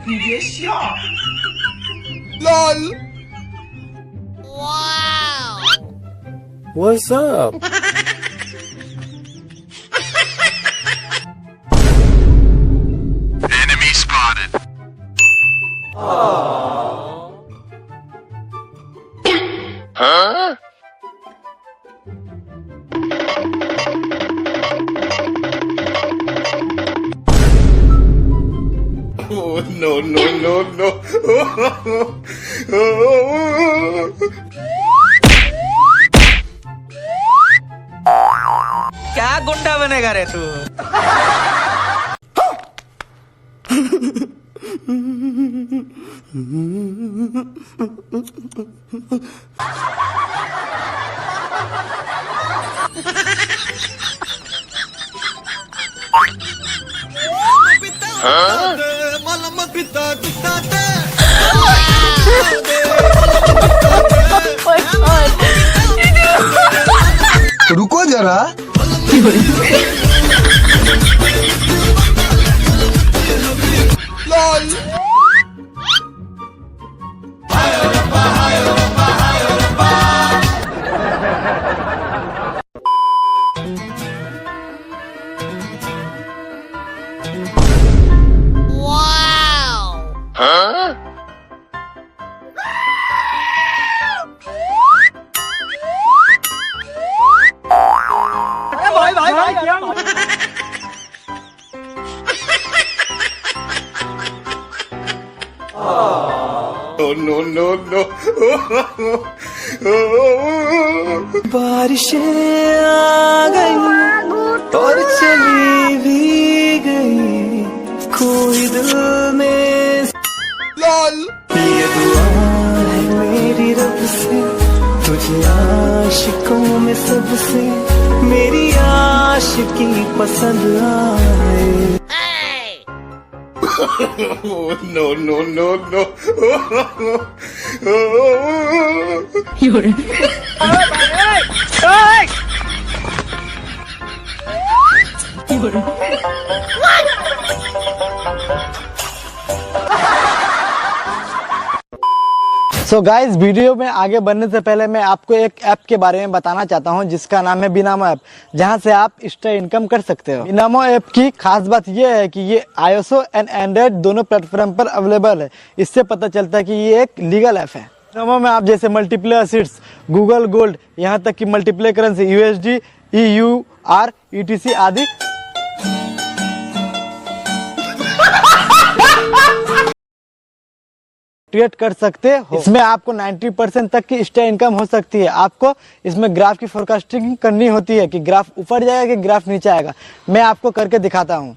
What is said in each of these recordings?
别笑。LOL. Wow. What's up? Enemy spotted. Huh? Oh, no, no, no, no. क्या गुंडा बनेगा रे तू? रुको जरा। LOL. Wow. Huh? भाई क्या? Oh, no, no, no. बारिशें आ गई और चली भी गई, कोई दिल में LOL. ये दुआ है मेरी रब से, तुझे आशिकों में सबसे मेरी आशिकी पसंद आए। Oh, no, no, no, no. So guys, video में आगे बढ़ने से पहले मैं आपको एक ऐप के बारे में बताना चाहता हूं जिसका नाम है बिनामो ऐप, जहां से आप एक्स्ट्रा इनकम कर सकते हो। बिनामो ऐप की खास बात यह है कि ये iOS एंड एंड्रॉइड दोनों प्लेटफॉर्म पर अवेलेबल है। इससे पता चलता है कि ये एक लीगल ऐप है। बिनामो में आप जैसे मल्टीप्लेयर सीट्स, गूगल गोल्ड, यहाँ तक कि multiplayer currency USD, EUR, ETC आदि क्रिएट कर सकते हो। इसमें आपको 90% तक की एक्स्ट्रा इनकम हो सकती है। आपको इसमें ग्राफ की फोरकास्टिंग करनी होती है कि ग्राफ ऊपर जाएगा कि ग्राफ नीचे आएगा। मैं आपको करके दिखाता हूँ।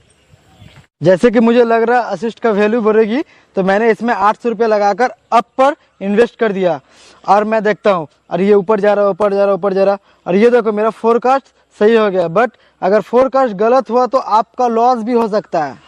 जैसे कि मुझे लग रहा है असिस्ट का वैल्यू बढ़ेगी, तो मैंने इसमें 800 रुपये लगाकर अप पर इन्वेस्ट कर दिया और मैं देखता हूँ, और ये ऊपर जा रहा, ऊपर जा रहा, ऊपर जा रहा, और ये देखो मेरा फोरकास्ट सही हो गया। बट अगर फोरकास्ट गलत हुआ तो आपका लॉस भी हो सकता है।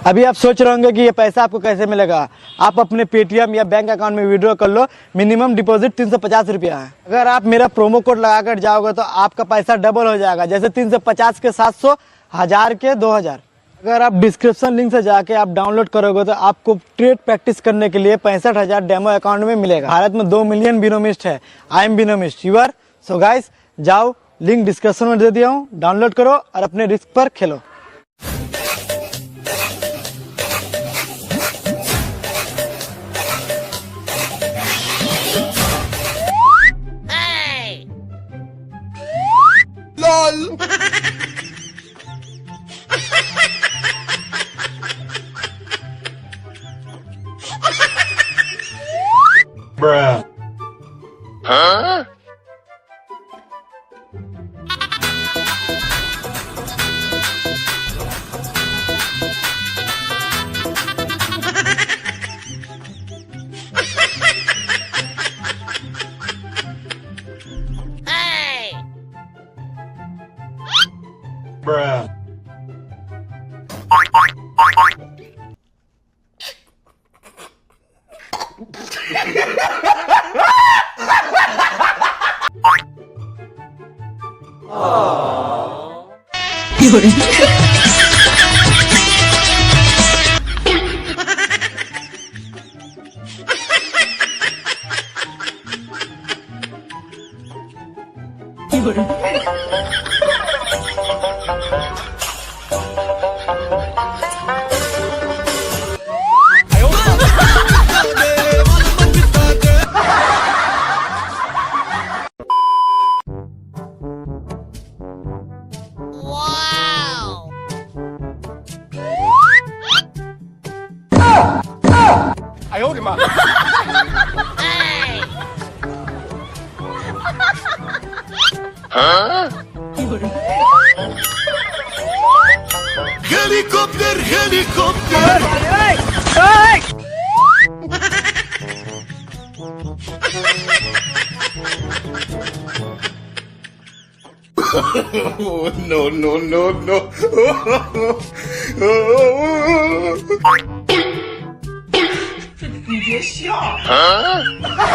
अभी आप सोच रहे होंगे कि ये पैसा आपको कैसे मिलेगा। आप अपने पेटीएम या बैंक अकाउंट में विड्रॉ कर लो। मिनिमम डिपॉजिट 350 रुपया है। अगर आप मेरा प्रोमो कोड लगाकर जाओगे तो आपका पैसा डबल हो जाएगा। जैसे 350 के 700, 1000 के 2000। अगर आप डिस्क्रिप्शन लिंक से जाके आप डाउनलोड करोगे तो आपको ट्रेड प्रैक्टिस करने के लिए 65,000 डेमो अकाउंट में मिलेगा। भारत में 2 मिलियन बिनोमिस्ट है। आई एम बिनोमिस्ट यूर। सो गाइस, जाओ, लिंक डिस्क्रिप्शन में दे दिया हूँ, डाउनलोड करो और अपने रिस्क पर खेलो। LOL. Bruh. Huh? Bruh. Wow! Hey! Helicopter, helicopter. Oh, no, no, no, no. Hey!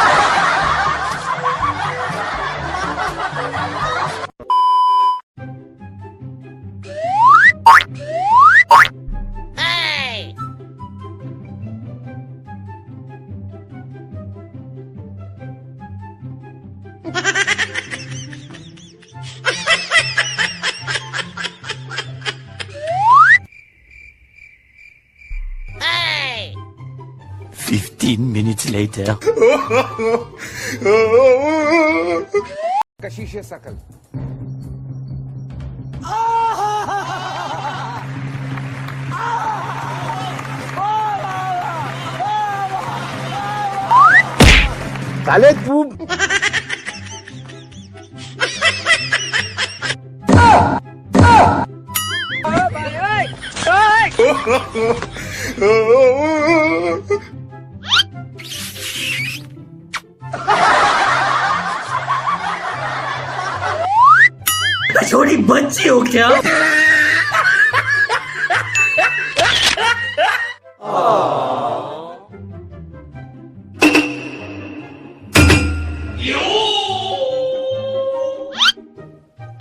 Hey! 15 minutes later. कशिश सकल साले तू छोटी बच्ची हो क्या?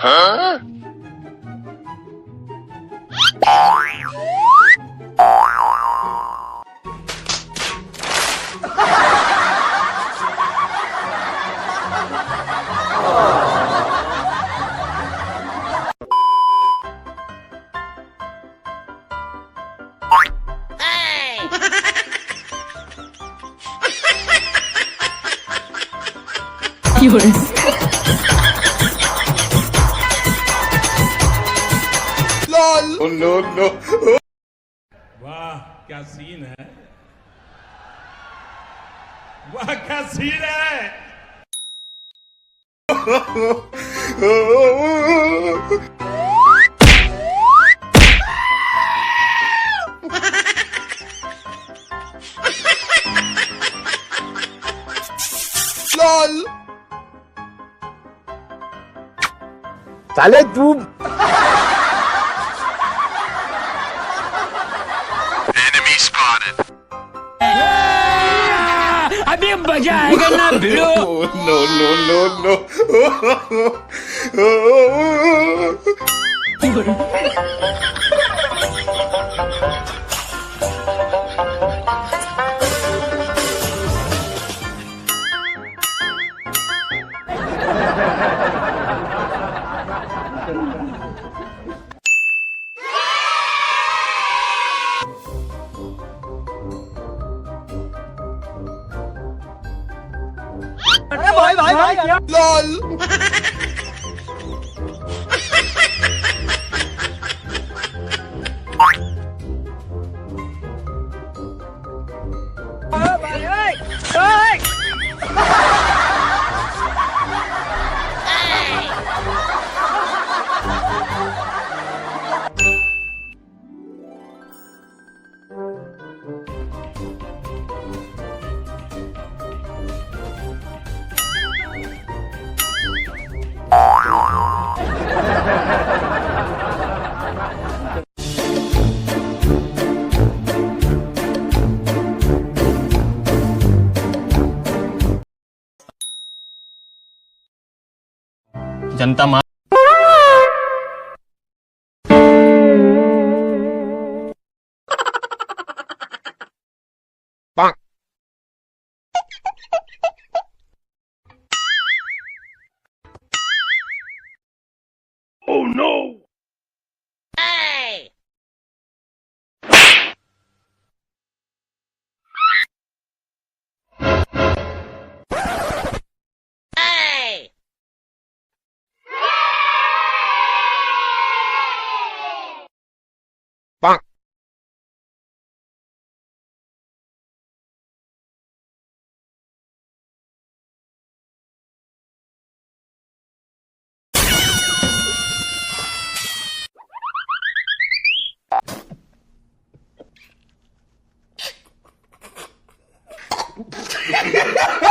Hey! LOL. Oh, no, no. वाह क्या सीन है, वाह क्या सीन है। LOL. साले तू अभी मजा आएगा ना भिड़ो। Oh, no, no, no, no. LOL. बनता मा Hey! Hey! Ha ha ha!